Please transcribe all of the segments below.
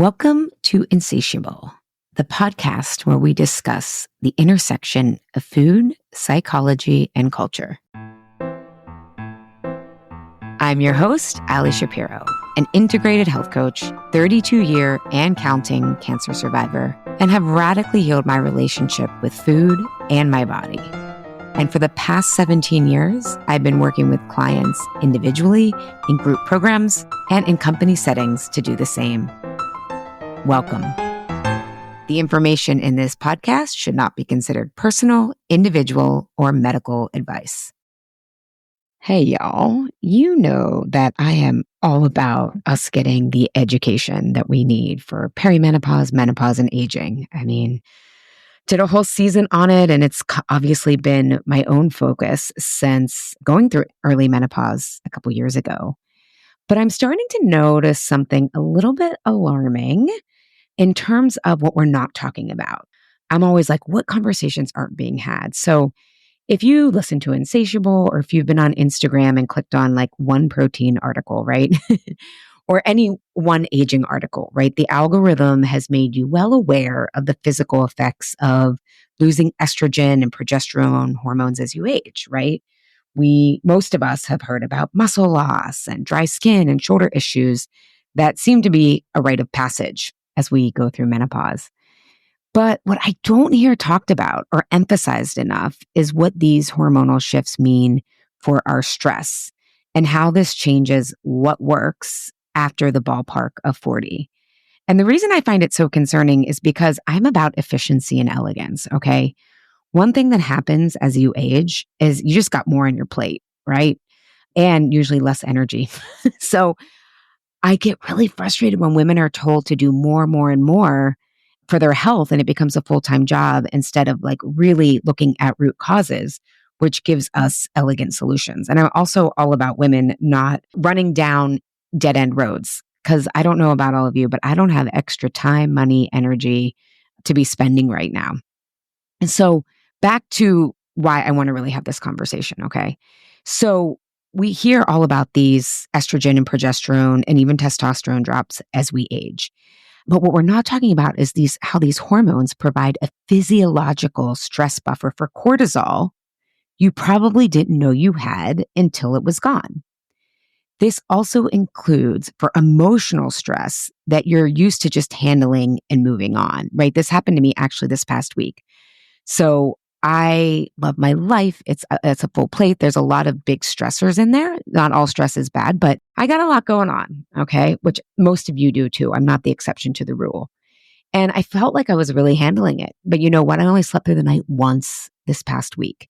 Welcome to Insatiable, the podcast where we discuss the intersection of food, psychology, and culture. I'm your host, Ali Shapiro, an integrated health coach, 32-year and counting cancer survivor, and have radically healed my relationship with food and my body. And for the past 17 years, I've been working with clients individually, in group programs, and in company settings to do the same. Welcome. The information in this podcast should not be considered personal, individual, or medical advice. Hey, y'all. You know that I am all about us getting the education that we need for perimenopause, menopause, and aging. Did a whole season on it, and it's obviously been my own focus since going through early menopause a couple years ago. But I'm starting to notice something a little bit alarming in terms of what we're not talking about. I'm always like, what conversations aren't being had? So if you listen to Insatiable, or if you've been on Instagram and clicked on like one protein article, right? Or any one aging article, right? The algorithm has made you well aware of the physical effects of losing estrogen and progesterone hormones as you age, right? Most of us have heard about muscle loss and dry skin and shoulder issues that seem to be a rite of passage as we go through menopause. But what I don't hear talked about or emphasized enough is what these hormonal shifts mean for our stress and how this changes what works after the ballpark of 40. And the reason I find it so concerning is because I'm about efficiency and elegance, okay? One thing that happens as you age is you just got more on your plate, right? And usually less energy. So I get really frustrated when women are told to do more and more for their health, and it becomes a full-time job instead of like really looking at root causes, which gives us elegant solutions. And I'm also all about women not running down dead-end roads, because I don't know about all of you, but I don't have extra time, money, energy to be spending right now. And so back to why I want to really have this conversation, okay? So we hear all about these estrogen and progesterone and even testosterone drops as we age. But what we're not talking about is how these hormones provide a physiological stress buffer for cortisol you probably didn't know you had until it was gone. This also includes for emotional stress that you're used to just handling and moving on, right? This happened to me actually this past week. So I love my life. It's a full plate. There's a lot of big stressors in there. Not all stress is bad, but I got a lot going on, okay? Which most of you do too. I'm not the exception to the rule. And I felt like I was really handling it. But you know what? I only slept through the night once this past week.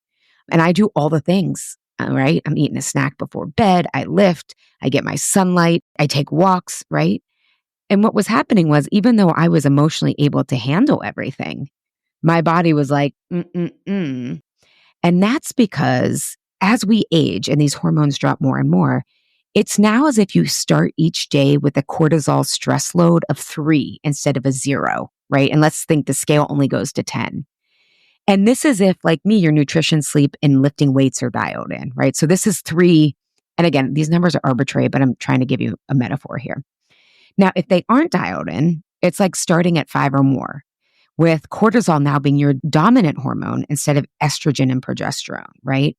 And I do all the things, right? I'm eating a snack before bed. I lift. I get my sunlight. I take walks, right? And what was happening was, even though I was emotionally able to handle everything, my body was like, mm-mm-mm. And that's because as we age and these hormones drop more and more, it's now as if you start each day with a cortisol stress load of 3 instead of a 0, right? And let's think the scale only goes to 10. And this is if, like me, your nutrition, sleep, and lifting weights are dialed in, right? So this is 3. And again, these numbers are arbitrary, but I'm trying to give you a metaphor here. Now, if they aren't dialed in, it's like starting at 5 or more, with cortisol now being your dominant hormone instead of estrogen and progesterone, right?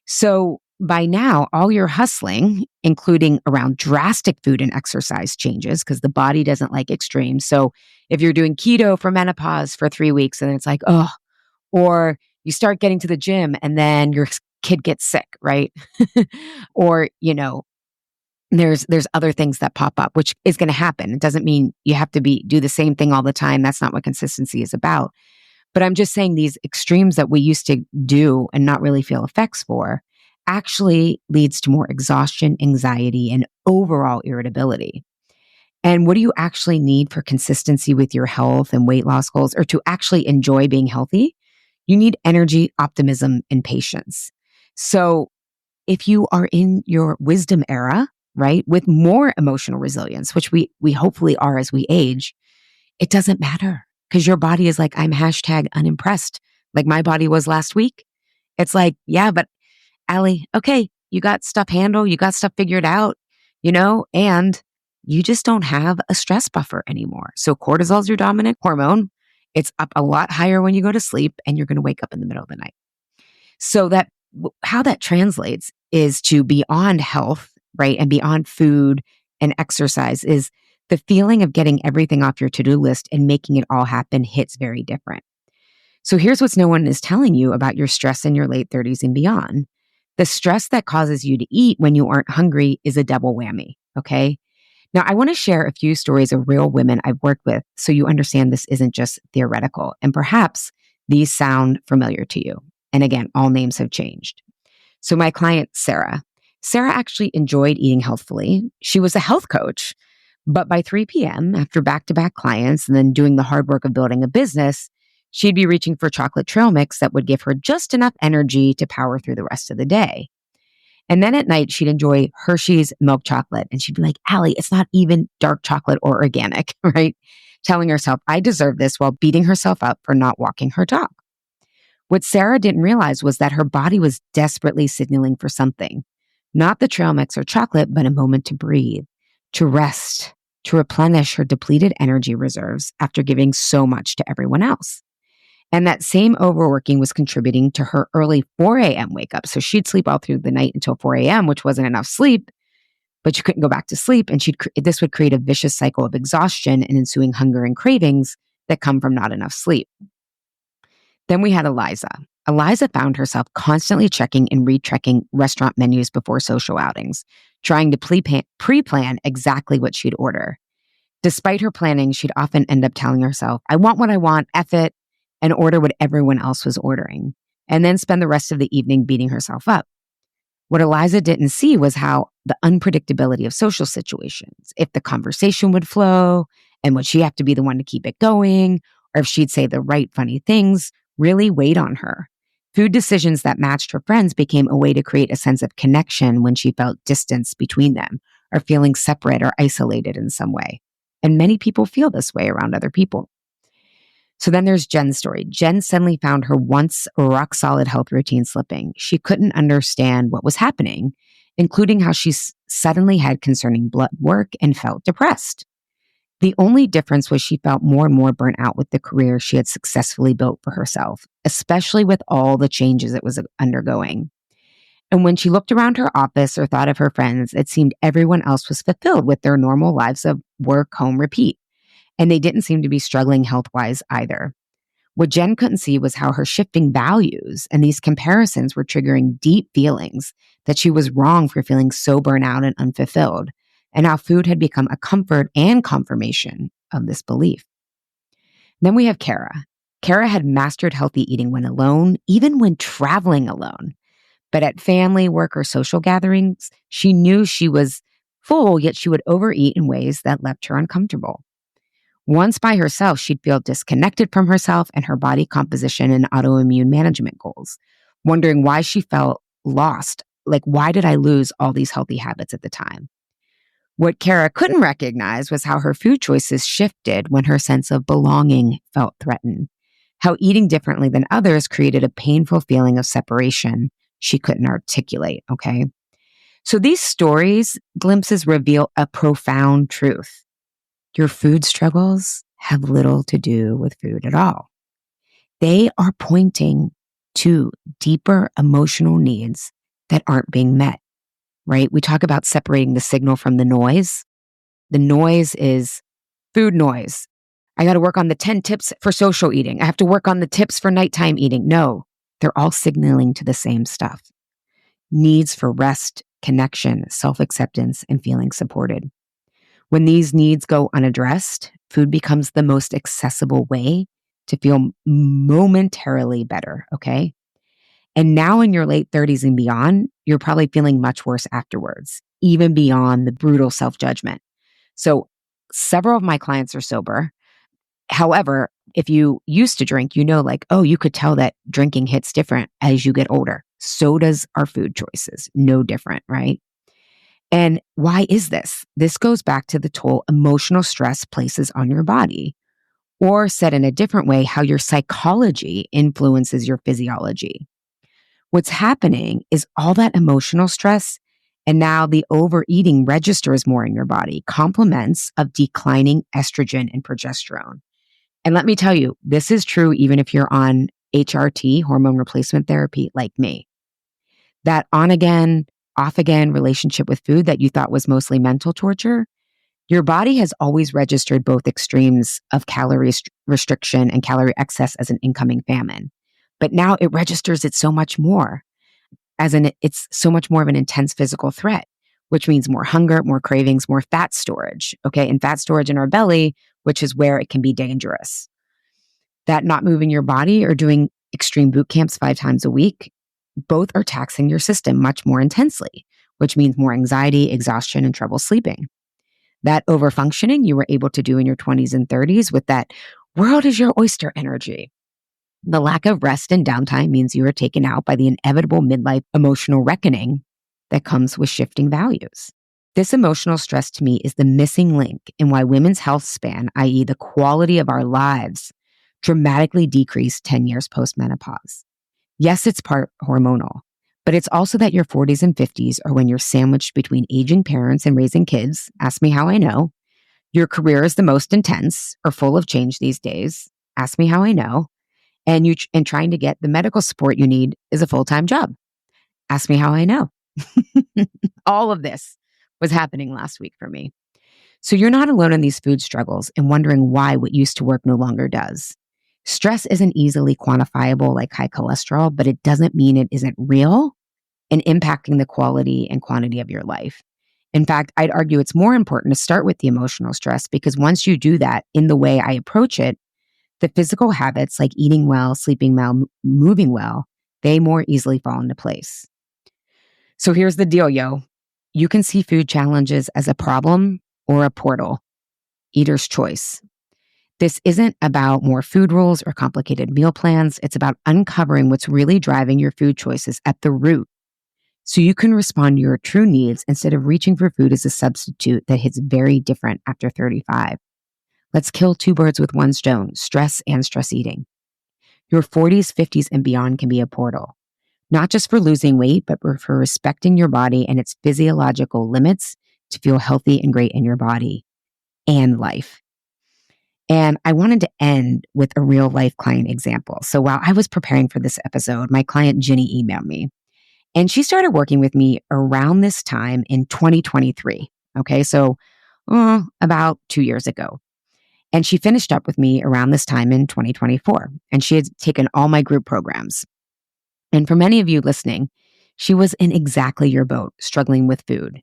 So by now, all your hustling, including around drastic food and exercise changes, because the body doesn't like extremes. So if you're doing keto for menopause for 3 weeks, and then it's like, oh, or you start getting to the gym and then your kid gets sick, right? Or, there's other things that pop up, which is going to happen. It doesn't mean you have to do the same thing all the time. That's not what consistency is about. But I'm just saying these extremes that we used to do and not really feel effects for actually leads to more exhaustion, anxiety, and overall irritability. And what do you actually need for consistency with your health and weight loss goals, or to actually enjoy being healthy? You need energy, optimism, and patience. So if you are in your wisdom era, right, with more emotional resilience, which we hopefully are as we age, it doesn't matter, because your body is like, I'm #unimpressed, like my body was last week. It's like, yeah, but Ali, okay, you got stuff handled, you got stuff figured out, and you just don't have a stress buffer anymore. So cortisol is your dominant hormone. It's up a lot higher when you go to sleep, and you're going to wake up in the middle of the night. So how that translates is to beyond health, right? And beyond food and exercise is the feeling of getting everything off your to-do list and making it all happen hits very different. So here's what no one is telling you about your stress in your late 30s and beyond. The stress that causes you to eat when you aren't hungry is a double whammy, okay? Now, I want to share a few stories of real women I've worked with so you understand this isn't just theoretical, and perhaps these sound familiar to you. And again, all names have changed. So my client, Sarah actually enjoyed eating healthfully. She was a health coach, but by 3 p.m., after back-to-back clients and then doing the hard work of building a business, she'd be reaching for chocolate trail mix that would give her just enough energy to power through the rest of the day. And then at night, she'd enjoy Hershey's milk chocolate. And she'd be like, Allie, it's not even dark chocolate or organic, right? Telling herself, I deserve this, while beating herself up for not walking her dog. What Sarah didn't realize was that her body was desperately signaling for something, not the trail mix or chocolate, but a moment to breathe, to rest, to replenish her depleted energy reserves after giving so much to everyone else. And that same overworking was contributing to her early 4 a.m. wake up. So she'd sleep all through the night until 4 a.m., which wasn't enough sleep, but you couldn't go back to sleep. And this would create a vicious cycle of exhaustion and ensuing hunger and cravings that come from not enough sleep. Then we had Eliza. Eliza found herself constantly checking and rechecking restaurant menus before social outings, trying to pre-plan exactly what she'd order. Despite her planning, she'd often end up telling herself, I want what I want, F it, and order what everyone else was ordering, and then spend the rest of the evening beating herself up. What Eliza didn't see was how the unpredictability of social situations, if the conversation would flow, and would she have to be the one to keep it going, or if she'd say the right funny things, really weighed on her. Food decisions that matched her friends became a way to create a sense of connection when she felt distance between them, or feeling separate or isolated in some way. And many people feel this way around other people. So then there's Jen's story. Jen suddenly found her once rock-solid health routine slipping. She couldn't understand what was happening, including how she suddenly had concerning blood work and felt depressed. The only difference was she felt more and more burnt out with the career she had successfully built for herself, especially with all the changes it was undergoing. And when she looked around her office or thought of her friends, it seemed everyone else was fulfilled with their normal lives of work, home, repeat. And they didn't seem to be struggling health-wise either. What Jen couldn't see was how her shifting values and these comparisons were triggering deep feelings that she was wrong for feeling so burnt out and unfulfilled, and how food had become a comfort and confirmation of this belief. Then we have Kara. Kara had mastered healthy eating when alone, even when traveling alone. But at family, work, or social gatherings, she knew she was full, yet she would overeat in ways that left her uncomfortable. Once by herself, she'd feel disconnected from herself and her body composition and autoimmune management goals, wondering why she felt lost. Like, why did I lose all these healthy habits at the time? What Kara couldn't recognize was how her food choices shifted when her sense of belonging felt threatened, how eating differently than others created a painful feeling of separation she couldn't articulate, okay? So these glimpses reveal a profound truth. Your food struggles have little to do with food at all. They are pointing to deeper emotional needs that aren't being met, right? We talk about separating the signal from the noise. The noise is food noise. I got to work on the 10 tips for social eating. I have to work on the tips for nighttime eating. No, they're all signaling to the same stuff. Needs for rest, connection, self-acceptance, and feeling supported. When these needs go unaddressed, food becomes the most accessible way to feel momentarily better, okay? And now in your late 30s and beyond, you're probably feeling much worse afterwards, even beyond the brutal self-judgment. So several of my clients are sober. However, if you used to drink, you could tell that drinking hits different as you get older. So does our food choices. No different, right? And why is this? This goes back to the toll emotional stress places on your body, or said in a different way, how your psychology influences your physiology. What's happening is all that emotional stress And now the overeating registers more in your body, complements of declining estrogen and progesterone. And let me tell you, this is true even if you're on HRT, hormone replacement therapy, like me. That on again, off again relationship with food that you thought was mostly mental torture, your body has always registered both extremes of calorie restriction and calorie excess as an incoming famine. But now it registers it so much more, it's so much more of an intense physical threat, which means more hunger, more cravings, more fat storage, okay? And fat storage in our belly, which is where it can be dangerous. That not moving your body or doing extreme boot camps 5 times a week, both are taxing your system much more intensely, which means more anxiety, exhaustion, and trouble sleeping. That overfunctioning you were able to do in your 20s and 30s with that world is your oyster energy. The lack of rest and downtime means you are taken out by the inevitable midlife emotional reckoning that comes with shifting values. This emotional stress to me is the missing link in why women's health span, i.e. the quality of our lives, dramatically decreased 10 years post-menopause. Yes, it's part hormonal, but it's also that your 40s and 50s are when you're sandwiched between aging parents and raising kids. Ask me how I know. Your career is the most intense or full of change these days. Ask me how I know. And trying to get the medical support you need is a full-time job. Ask me how I know. All of this was happening last week for me. So you're not alone in these food struggles and wondering why what used to work no longer does. Stress isn't easily quantifiable like high cholesterol, but it doesn't mean it isn't real and impacting the quality and quantity of your life. In fact, I'd argue it's more important to start with the emotional stress because once you do that in the way I approach it, the physical habits like eating well, sleeping well, moving well, they more easily fall into place. So here's the deal, yo. You can see food challenges as a problem or a portal. Eater's choice. This isn't about more food rules or complicated meal plans. It's about uncovering what's really driving your food choices at the root so you can respond to your true needs instead of reaching for food as a substitute that hits very different after 35. Let's kill 2 birds with 1 stone, stress and stress eating. Your 40s, 50s, and beyond can be a portal, not just for losing weight, but for respecting your body and its physiological limits to feel healthy and great in your body and life. And I wanted to end with a real life client example. So while I was preparing for this episode, my client Ginny emailed me, and she started working with me around this time in 2023. Okay, so about 2 years ago. And she finished up with me around this time in 2024. And she had taken all my group programs. And for many of you listening, she was in exactly your boat, struggling with food.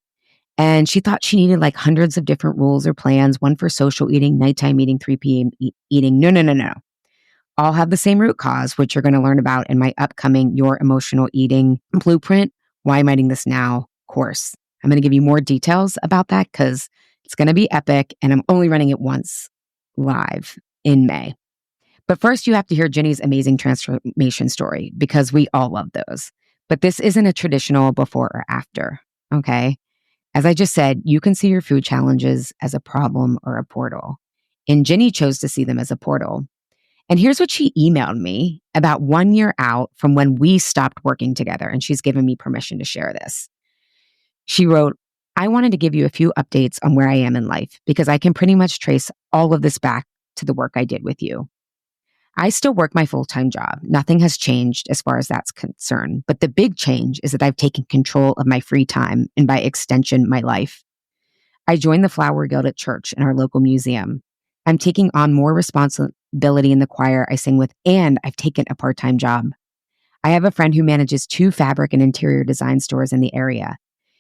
And she thought she needed like hundreds of different rules or plans, one for social eating, nighttime eating, 3 p.m. eating. No. All have the same root cause, which you're going to learn about in my upcoming Your Emotional Eating Blueprint, Why I'm Eating This Now course. I'm going to give you more details about that because it's going to be epic and I'm only running it once live in May. But first, you have to hear Ginny's amazing transformation story because we all love those. But this isn't a traditional before or after, okay? As I just said, you can see your food challenges as a problem or a portal. And Ginny chose to see them as a portal. And here's what she emailed me about 1 year out from when we stopped working together. And she's given me permission to share this. She wrote, I wanted to give you a few updates on where I am in life because I can pretty much trace all of this back to the work I did with you. I still work my full-time job. Nothing has changed as far as that's concerned. But the big change is that I've taken control of my free time and by extension, my life. I joined the Flower Guild at church and our local museum. I'm taking on more responsibility in the choir I sing with, and I've taken a part-time job. I have a friend who manages 2 fabric and interior design stores in the area.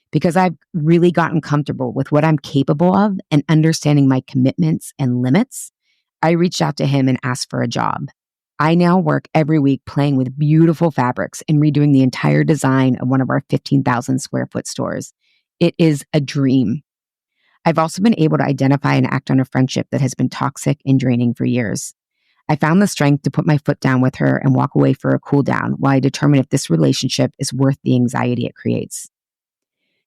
Because I've really gotten comfortable with what I'm capable of and understanding my commitments and limits, I reached out to him and asked for a job. I now work every week playing with beautiful fabrics and redoing the entire design of one of our 15,000 square foot stores. It is a dream. I've also been able to identify and act on a friendship that has been toxic and draining for years. I found the strength to put my foot down with her and walk away for a cool down while I determine if this relationship is worth the anxiety it creates.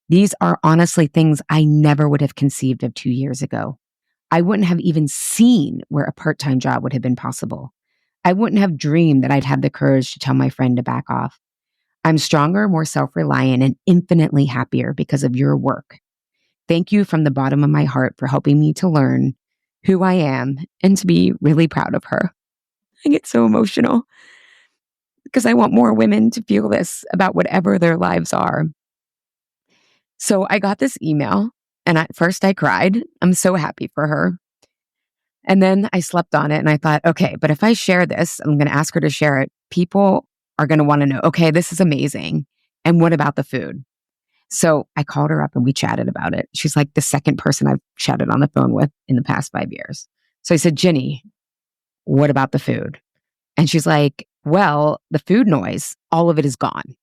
These are honestly things I never would have conceived of 2 years ago. I wouldn't have even seen where a part-time job would have been possible. I wouldn't have dreamed that I'd have the courage to tell my friend to back off. I'm stronger, more self-reliant, and infinitely happier because of your work. Thank you from the bottom of my heart for helping me to learn who I am and to be really proud of her. I get so emotional because I want more women to feel this about whatever their lives are. So I got this email and at first I cried. I'm so happy for her. And then I slept on it and I thought, okay, but if I share this, I'm going to ask her to share it. People are going to want to know, okay, this is amazing. And what about the food? So I called her up and we chatted about it. She's like the second person I've chatted on the phone with in the past 5 years. So I said, Ginny, what about the food? And she's like, well, the food noise, all of it is gone.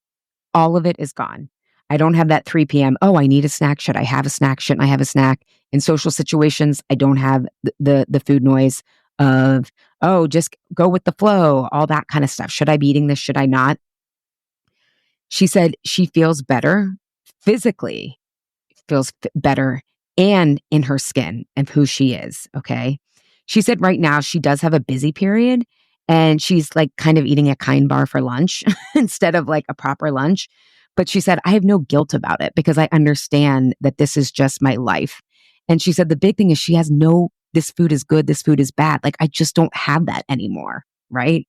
All of it is gone. I don't have that 3 p.m. Oh, I need a snack. Should I have a snack? Shouldn't I have a snack? In social situations, I don't have the food noise of, oh, just go with the flow, all that kind of stuff. Should I be eating this? Should I not? She said she feels better physically, feels better and in her skin and who she is. Okay. She said right now she does have a busy period and she's like kind of eating a kind bar for lunch instead of like a proper lunch. But she said, I have no guilt about it because I understand that this is just my life. And she said, the big thing is she has no, this food is good, this food is bad. Like I just don't have that anymore. Right.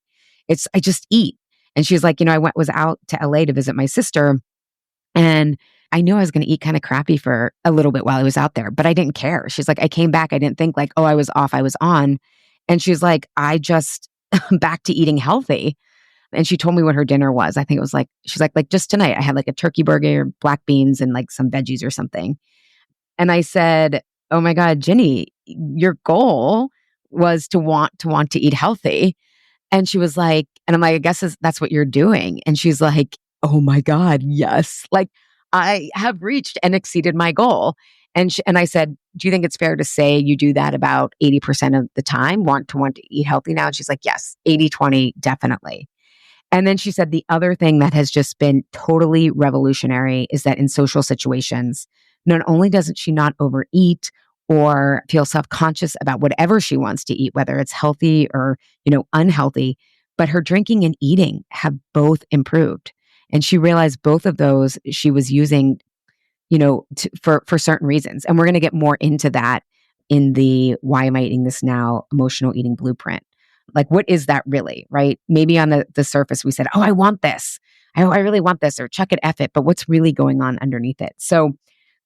I just eat. And she's like, was out to LA to visit my sister and I knew I was going to eat kind of crappy for a little bit while I was out there, but I didn't care. She's like, I came back. I didn't think like, oh, I was off, I was on. And she's like, I just back to eating healthy. And she told me what her dinner was. I think it was like, she's like just tonight I had like a turkey burger, black beans and like some veggies or something. And I said, oh my God, Ginny, your goal was to want to eat healthy. And she was like, and I'm like, I guess that's what you're doing. And she's like, oh my God, yes. Like I have reached and exceeded my goal. And I said, do you think it's fair to say you do that about 80% of the time, want to eat healthy now? And she's like, yes, 80-20, definitely. And then she said the other thing that has just been totally revolutionary is that in social situations, not only doesn't she not overeat or feel self-conscious about whatever she wants to eat, whether it's healthy or, unhealthy, but her drinking and eating have both improved. And she realized both of those she was using, for certain reasons. And we're going to get more into that in the Why Am I Eating This Now emotional eating blueprint. Like, what is that really, right? Maybe on the surface, we said, oh, I want this. I really want this, or chuck it, F it. But what's really going on underneath it? So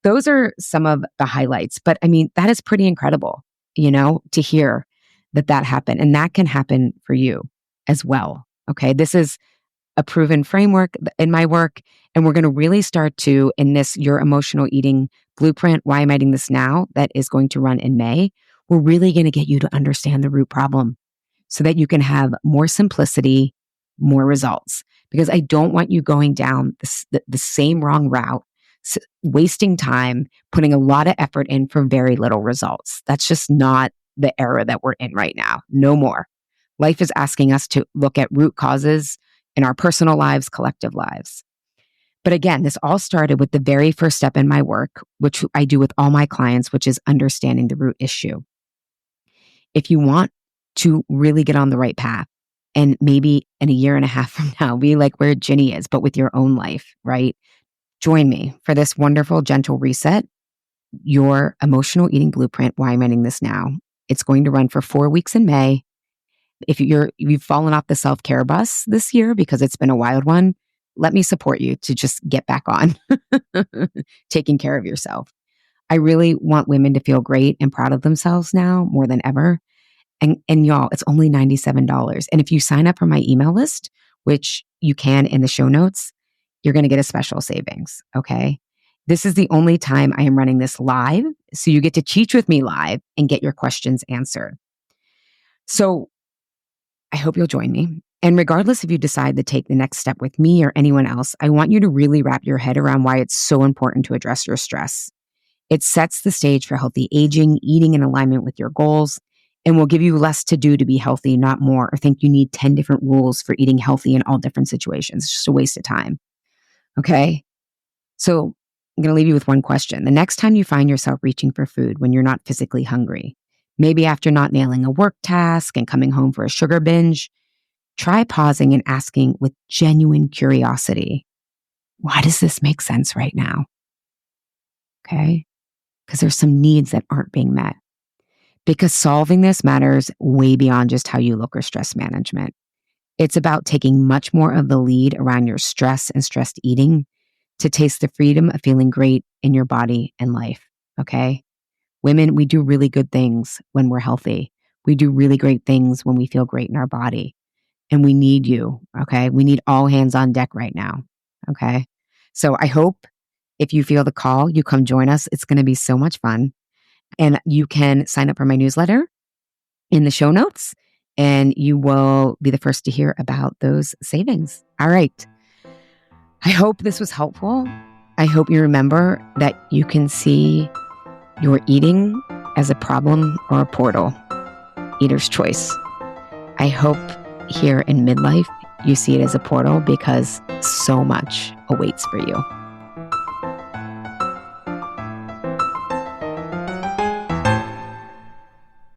those are some of the highlights. But I mean, that is pretty incredible, to hear that happened. And that can happen for you as well. Okay. This is a proven framework in my work. And we're going to really start to, in this, your emotional eating blueprint, Why Am I Eating This Now, that is going to run in May. We're really going to get you to understand the root problem so that you can have more simplicity, more results. Because I don't want you going down the same wrong route, wasting time, putting a lot of effort in for very little results. That's just not the era that we're in right now. No more. Life is asking us to look at root causes in our personal lives, collective lives. But again, this all started with the very first step in my work, which I do with all my clients, which is understanding the root issue. If you want to really get on the right path and maybe in a year and a half from now, be like where Ginny is, but with your own life, right? Join me for this wonderful, gentle reset, your emotional eating blueprint. Why am I eating this now? It's going to run for 4 weeks in May. If you've fallen off the self-care bus this year because it's been a wild one, let me support you to just get back on taking care of yourself. I really want women to feel great and proud of themselves now more than ever. And y'all, it's only $97. And if you sign up for my email list, which you can in the show notes, you're going to get a special savings. Okay. This is the only time I am running this live. So you get to teach with me live and get your questions answered. So I hope you'll join me. And regardless if you decide to take the next step with me or anyone else, I want you to really wrap your head around why it's so important to address your stress. It sets the stage for healthy aging, eating in alignment with your goals, and will give you less to do to be healthy, not more, or think you need 10 different rules for eating healthy in all different situations. It's just a waste of time. Okay? So I'm going to leave you with one question. The next time you find yourself reaching for food when you're not physically hungry, maybe after not nailing a work task and coming home for a sugar binge, try pausing and asking with genuine curiosity, Why does this make sense right now? Okay. Because there's some needs that aren't being met. Because solving this matters way beyond just how you look or stress management. It's about taking much more of the lead around your stress and stressed eating to taste the freedom of feeling great in your body and life. Okay. Women, we do really good things when we're healthy. We do really great things when we feel great in our body. And we need you. Okay. We need all hands on deck right now. Okay. So I hope if you feel the call, you come join us. It's going to be so much fun. And you can sign up for my newsletter in the show notes, and you will be the first to hear about those savings. All right. I hope this was helpful. I hope you remember that you can see your eating as a problem or a portal. Eater's choice. I hope here in midlife, you see it as a portal because so much awaits for you.